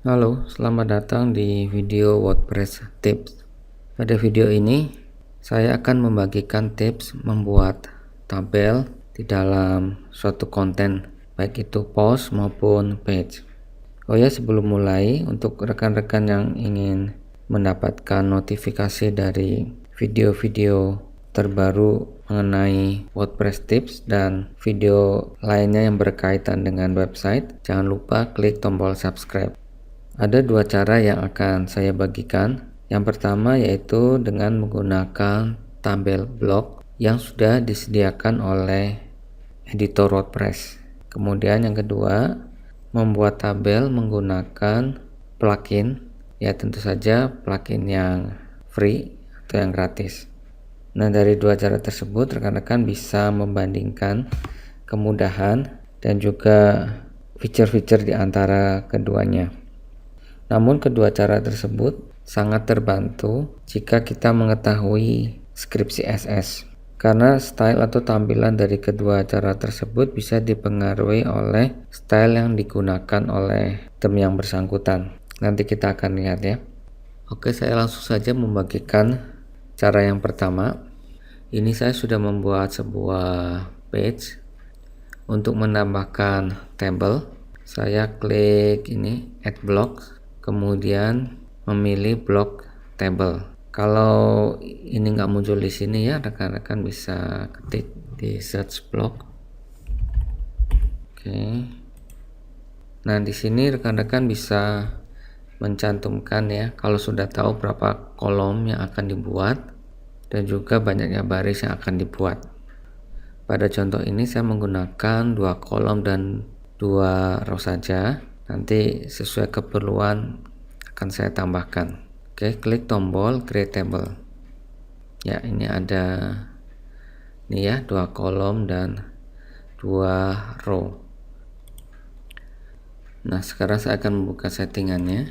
Halo, selamat datang di video WordPress Tips. Pada video ini, saya akan membagikan tips membuat tabel di dalam suatu konten, baik itu post maupun page. Oh ya, sebelum mulai, untuk rekan-rekan yang ingin mendapatkan notifikasi dari video-video terbaru mengenai WordPress Tips dan video lainnya yang berkaitan dengan website, jangan lupa klik tombol subscribe. Ada dua cara yang akan saya bagikan. Yang pertama yaitu dengan menggunakan tabel blok yang sudah disediakan oleh editor WordPress. Kemudian yang kedua, membuat tabel menggunakan plugin, ya tentu saja plugin yang free atau yang gratis. Nah, dari dua cara tersebut rekan-rekan bisa membandingkan kemudahan dan juga fitur-fitur di antara keduanya. Namun kedua cara tersebut sangat terbantu jika kita mengetahui script CSS, karena style atau tampilan dari kedua cara tersebut bisa dipengaruhi oleh style yang digunakan oleh theme yang bersangkutan. Nanti kita akan lihat ya. Oke, saya langsung saja membagikan cara yang pertama. Ini saya sudah membuat sebuah page. Untuk menambahkan table, saya klik ini add block, kemudian memilih block table. Kalau ini nggak muncul di sini ya, rekan-rekan bisa ketik di search block. Oke. Nah, di sini rekan-rekan bisa mencantumkan ya, kalau sudah tahu berapa kolom yang akan dibuat dan juga banyaknya baris yang akan dibuat. Pada contoh ini saya menggunakan 2 kolom dan 2 row saja. Nanti sesuai keperluan akan saya tambahkan. Oke, klik tombol create table. Ya, ini ada nih ya, 2 kolom dan 2 row. Nah, sekarang saya akan membuka settingannya.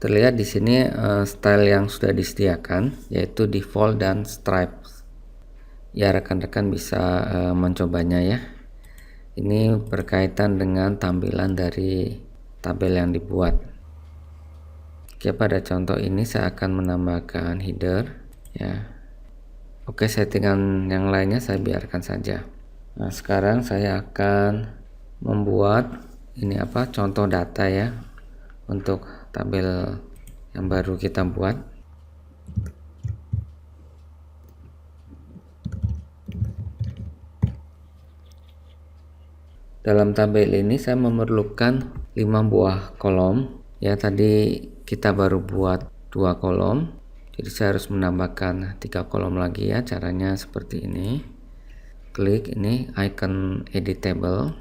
Terlihat di sini style yang sudah disediakan, yaitu default dan stripes. Ya, rekan-rekan bisa mencobanya ya. Ini berkaitan dengan tampilan dari tabel yang dibuat. Oke, pada contoh ini saya akan menambahkan header ya. Oke, settingan yang lainnya saya biarkan saja. Nah, sekarang saya akan membuat ini contoh data ya untuk tabel yang baru kita buat. Dalam tabel ini saya memerlukan 5 buah kolom ya. Tadi kita baru buat 2 kolom, jadi saya harus menambahkan 3 kolom lagi ya. Caranya seperti ini. Klik ini icon edit table,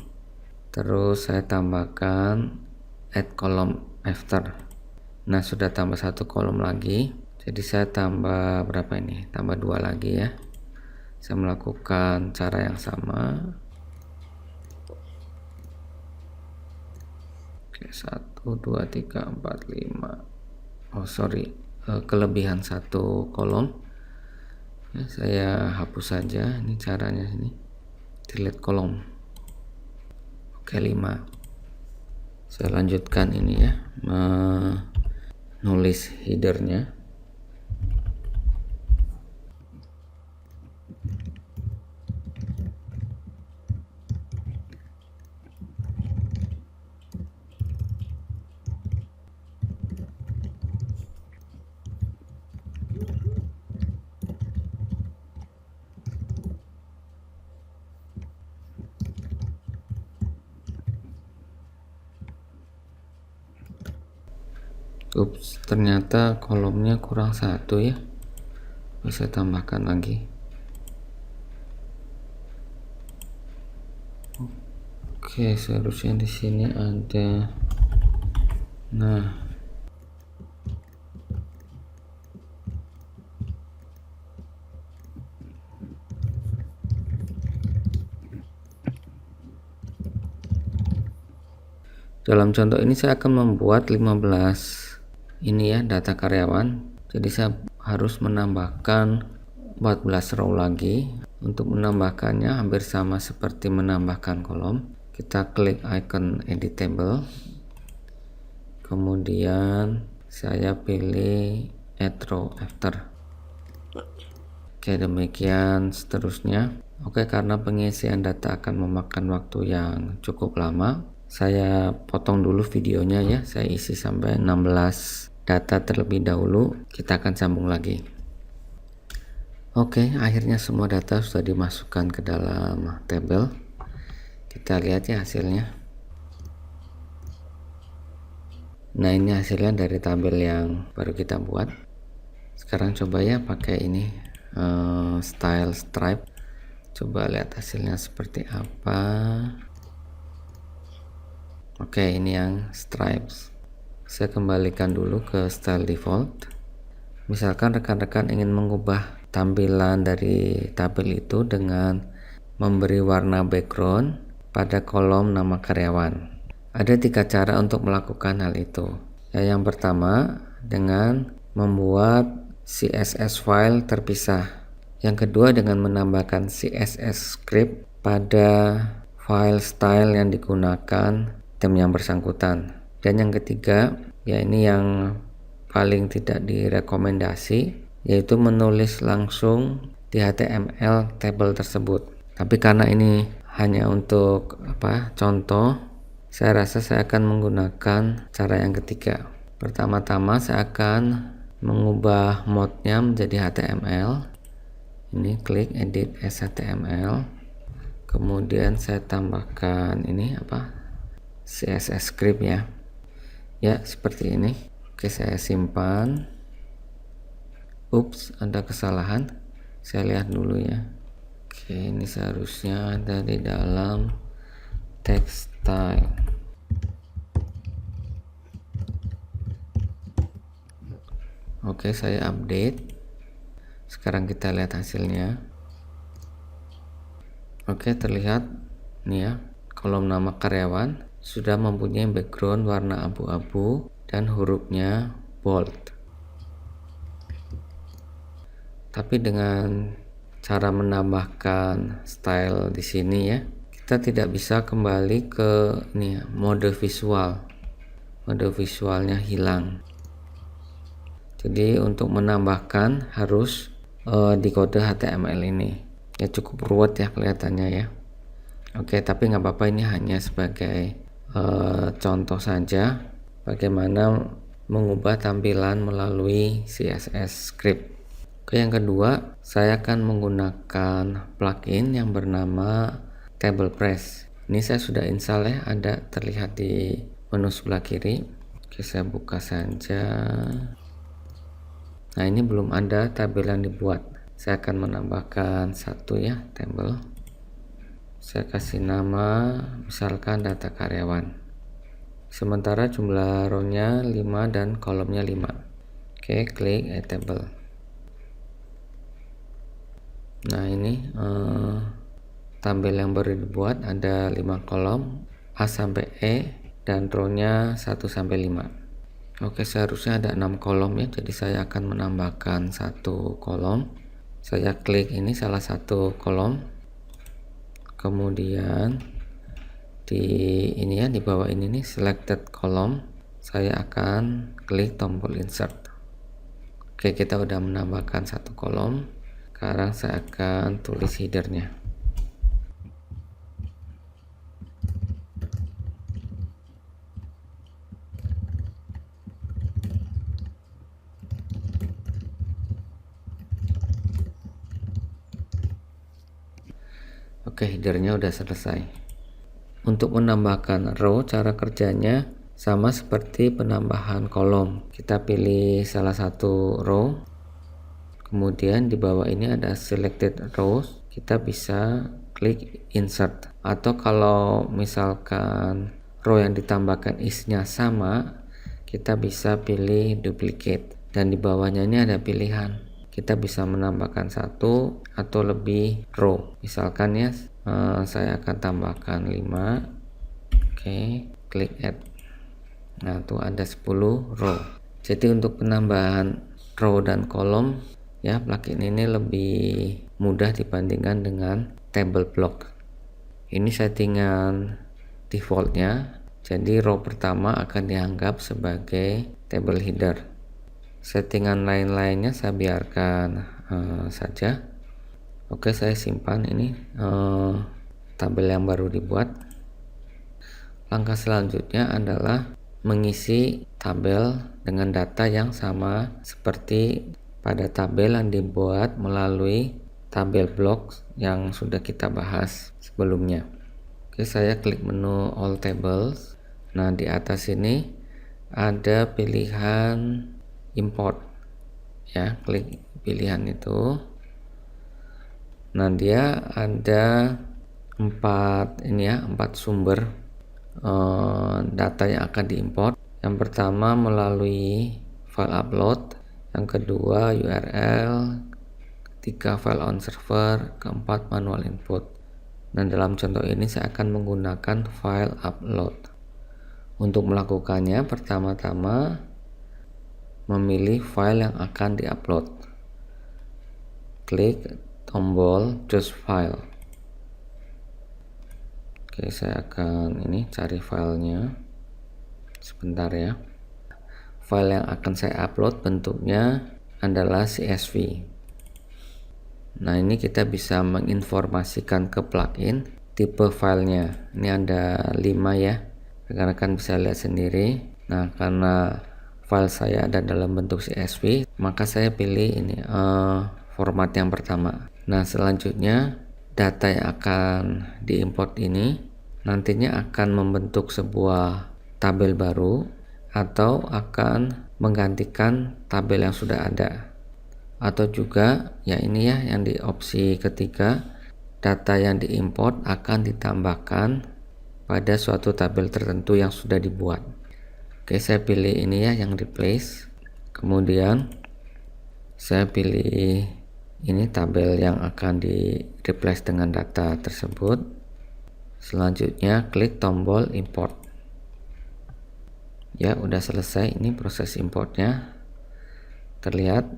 terus saya tambahkan add column after. Nah, sudah tambah 1 kolom lagi, jadi saya tambah berapa ini, tambah 2 lagi ya. Saya melakukan cara yang sama. 1, 2, 3, 4, 5. Kelebihan 1 kolom ya, saya hapus saja. Ini caranya, ini delete kolom. Oke, 5. Saya lanjutkan ini ya, menulis headernya. Ups, ternyata kolomnya kurang 1 ya. Bisa tambahkan lagi. Oke, seharusnya di sini ada. Nah, dalam contoh ini saya akan membuat 15 ini ya, data karyawan. Jadi saya harus menambahkan 14 row lagi. Untuk menambahkannya hampir sama seperti menambahkan kolom. Kita klik icon edit table, kemudian saya pilih add row after. Oke, demikian seterusnya. Oke, karena pengisian data akan memakan waktu yang cukup lama, saya potong dulu videonya ya. Saya isi sampai 16 data terlebih dahulu. Kita akan sambung lagi. Oke, akhirnya semua data sudah dimasukkan ke dalam tabel. Kita lihat ya hasilnya. Nah, ini hasilnya dari tabel yang baru kita buat. Sekarang coba ya pakai ini style stripe. Coba lihat hasilnya seperti apa. Oke, ini yang stripes. Saya kembalikan dulu ke style default. Misalkan rekan-rekan ingin mengubah tampilan dari tabel itu dengan memberi warna background pada kolom nama karyawan. Ada 3 cara untuk melakukan hal itu. Yang pertama, dengan membuat CSS file terpisah. Yang kedua, dengan menambahkan CSS script pada file style yang digunakan tem yang bersangkutan. Dan yang ketiga, ya ini yang paling tidak direkomendasi, yaitu menulis langsung di HTML tabel tersebut. Tapi karena ini hanya untuk contoh, saya rasa saya akan menggunakan cara yang ketiga. Pertama-tama saya akan mengubah mode-nya menjadi HTML. Ini klik edit as HTML, kemudian saya tambahkan ini CSS script ya seperti ini. Oke, saya simpan. Ups, ada kesalahan, saya lihat dulu ya. Oke, ini seharusnya ada di dalam text style. Oke, saya update. Sekarang kita lihat hasilnya. Oke, terlihat nih ya, kolom nama karyawan sudah mempunyai background warna abu-abu dan hurufnya bold. Tapi dengan cara menambahkan style di sini ya, kita tidak bisa kembali ke mode visual. Mode visualnya hilang. Jadi untuk menambahkan harus di kode HTML ini. Ya cukup ruwet ya kelihatannya ya. Oke, tapi nggak apa-apa, ini hanya sebagai contoh saja bagaimana mengubah tampilan melalui CSS script. Oke, yang kedua, saya akan menggunakan plugin yang bernama TablePress. Ini saya sudah install ya, ada terlihat di menu sebelah kiri. Oke, saya buka saja. Nah, ini belum ada tabel yang dibuat. Saya akan menambahkan satu ya, tabel. Saya kasih nama misalkan data karyawan. Sementara jumlah row-nya 5 dan kolomnya 5. Oke, klik add table. Nah, ini tabel yang baru dibuat, ada 5 kolom A sampai E dan row-nya 1 sampai 5. Oke, seharusnya ada 6 kolom ya, jadi saya akan menambahkan 1 kolom. Saya klik ini salah satu kolom, kemudian di bawah ini nih selected column, saya akan klik tombol insert. Oke, kita udah menambahkan 1 kolom. Sekarang saya akan tulis headernya. Oke, headernya udah selesai. Untuk menambahkan row, cara kerjanya sama seperti penambahan kolom. Kita pilih salah satu row, kemudian di bawah ini ada selected rows, kita bisa klik insert. Atau kalau misalkan row yang ditambahkan isinya sama, kita bisa pilih duplicate. Dan di bawahnya ini ada pilihan, kita bisa menambahkan 1 atau lebih row. Misalkan ya, saya akan tambahkan 5. Oke, klik add. Nah, tuh ada 10 row. Jadi untuk penambahan row dan kolom ya, plugin ini lebih mudah dibandingkan dengan table block. Ini settingan defaultnya. Jadi row pertama akan dianggap sebagai table header. Settingan lain-lainnya saya biarkan saja. Oke, saya simpan ini tabel yang baru dibuat. Langkah selanjutnya adalah mengisi tabel dengan data yang sama seperti pada tabel yang dibuat melalui tabel blok yang sudah kita bahas sebelumnya. Oke, saya klik menu All Tables. Nah, di atas ini ada pilihan import. Ya, klik pilihan itu. Nah, dia ada 4 sumber data yang akan diimport. Yang pertama melalui file upload, yang kedua URL, ketiga file on server, keempat manual input. Dan dalam contoh ini saya akan menggunakan file upload. Untuk melakukannya, pertama-tama memilih file yang akan diupload. Klik tombol choose file. Oke, saya akan cari filenya sebentar ya. File yang akan saya upload bentuknya adalah CSV. Nah, ini kita bisa menginformasikan ke plugin tipe filenya. Ini ada 5 ya, rekan-rekan bisa lihat sendiri. Nah, karena file saya ada dalam bentuk CSV, maka saya pilih ini format yang pertama. Nah, selanjutnya data yang akan diimport ini nantinya akan membentuk sebuah tabel baru atau akan menggantikan tabel yang sudah ada, atau juga ya ini ya yang di opsi ketiga, data yang diimport akan ditambahkan pada suatu tabel tertentu yang sudah dibuat. Oke, saya pilih ini ya yang replace. Kemudian saya pilih ini tabel yang akan di replace dengan data tersebut. Selanjutnya klik tombol import. Ya, udah selesai ini proses importnya. Terlihat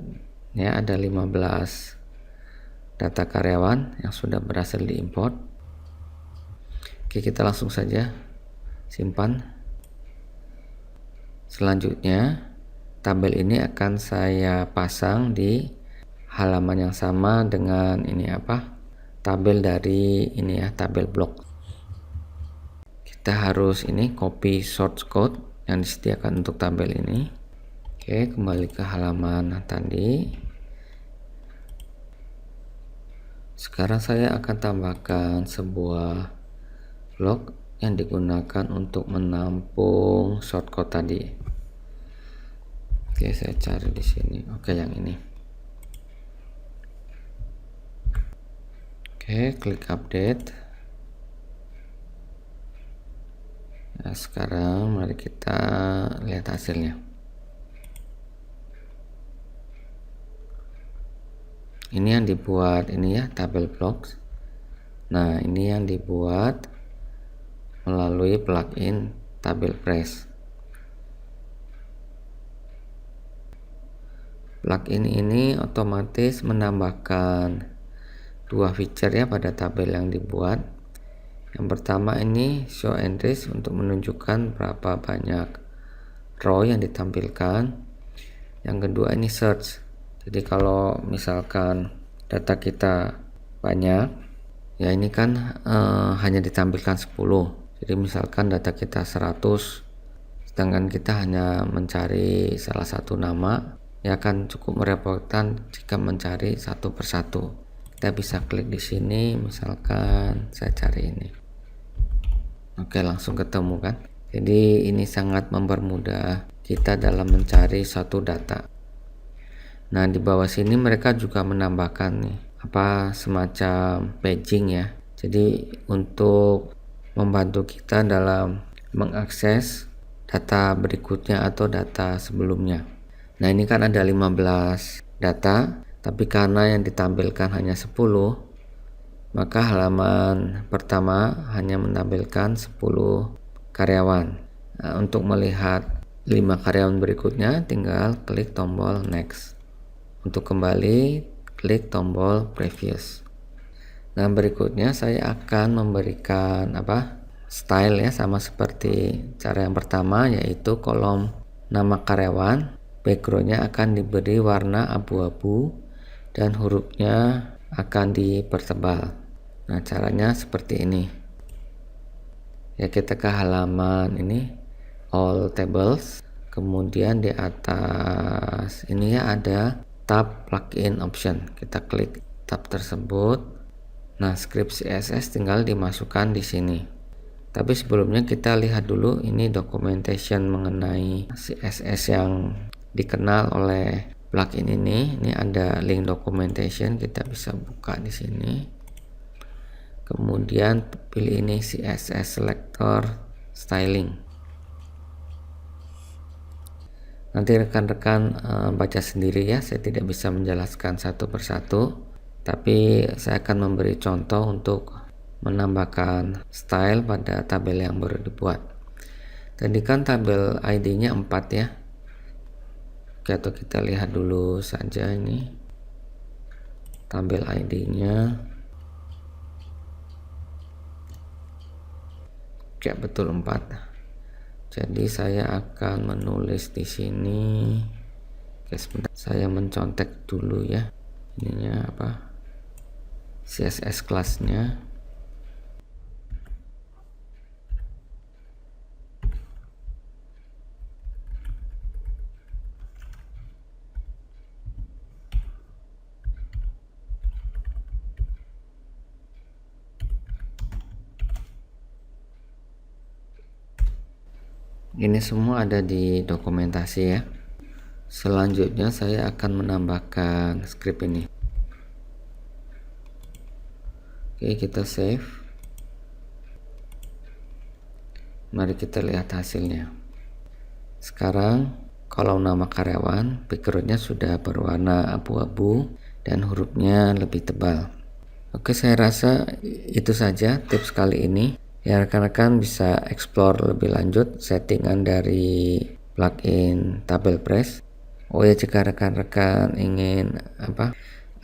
ya ada 15 data karyawan yang sudah berhasil diimport. Oke, kita langsung saja simpan. Selanjutnya tabel ini akan saya pasang di halaman yang sama dengan tabel dari ini ya, tabel blok. Kita harus copy source code yang disediakan untuk tabel ini. Oke, kembali ke halaman tadi. Sekarang saya akan tambahkan sebuah blok yang digunakan untuk menampung shortcode tadi. Oke, saya cari di sini. Oke, yang ini. Oke, klik update. Nah, sekarang mari kita lihat hasilnya. Ini yang dibuat ini ya, tabel blocks. Nah, ini yang dibuat melalui plugin tabel press. Plugin ini otomatis menambahkan 2 feature ya pada tabel yang dibuat. Yang pertama ini show entries untuk menunjukkan berapa banyak row yang ditampilkan. Yang kedua ini search. Jadi kalau misalkan data kita banyak, ya ini kan hanya ditampilkan 10. Jadi misalkan data kita 100, sedangkan kita hanya mencari salah satu nama, ya akan cukup merepotkan jika mencari satu persatu. Kita bisa klik di sini, misalkan saya cari ini. Oke, langsung ketemu kan. Jadi ini sangat mempermudah kita dalam mencari satu data. Nah, di bawah sini mereka juga menambahkan semacam paging ya. Jadi untuk membantu kita dalam mengakses data berikutnya atau data sebelumnya. Nah, ini kan ada 15 data, tapi karena yang ditampilkan hanya 10, maka halaman pertama hanya menampilkan 10 karyawan. Nah, untuk melihat 5 karyawan berikutnya tinggal klik tombol next. Untuk kembali klik tombol previous. Nah, berikutnya saya akan memberikan style ya, sama seperti cara yang pertama, yaitu kolom nama karyawan, backgroundnya akan diberi warna abu-abu dan hurufnya akan dipertebal. Nah, caranya seperti ini ya. Kita ke halaman ini, all tables, kemudian di atas ini ya ada tab plugin option. Kita klik tab tersebut. Nah, script CSS tinggal dimasukkan di sini. Tapi sebelumnya kita lihat dulu ini documentation mengenai CSS yang dikenal oleh plugin ini. Ini ada link documentation, kita bisa buka di sini. Kemudian pilih ini CSS selector styling. Nanti rekan-rekan baca sendiri ya, saya tidak bisa menjelaskan satu persatu, tapi saya akan memberi contoh untuk menambahkan style pada tabel yang baru dibuat. Tadi kan tabel ID-nya 4 ya. Oke, atau kita lihat dulu saja ini tabel ID-nya. Oke, betul 4. Jadi saya akan menulis di sini. Oke, sebentar, saya mencontek dulu ya. Ininya apa? CSS kelasnya. Ini semua ada di dokumentasi ya. Selanjutnya saya akan menambahkan script ini. Oke, kita save. Mari kita lihat hasilnya. Sekarang kolom nama karyawan, backgroundnya sudah berwarna abu-abu dan hurufnya lebih tebal. Oke, saya rasa itu saja tips kali ini. Ya, rekan-rekan bisa explore lebih lanjut settingan dari plugin Tabel Press. Oh ya, jika rekan-rekan ingin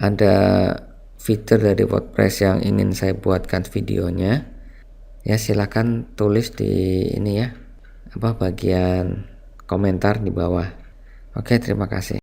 ada fitur dari WordPress yang ingin saya buatkan videonya, ya silahkan tulis di ini ya, bagian komentar di bawah. Oke, terima kasih.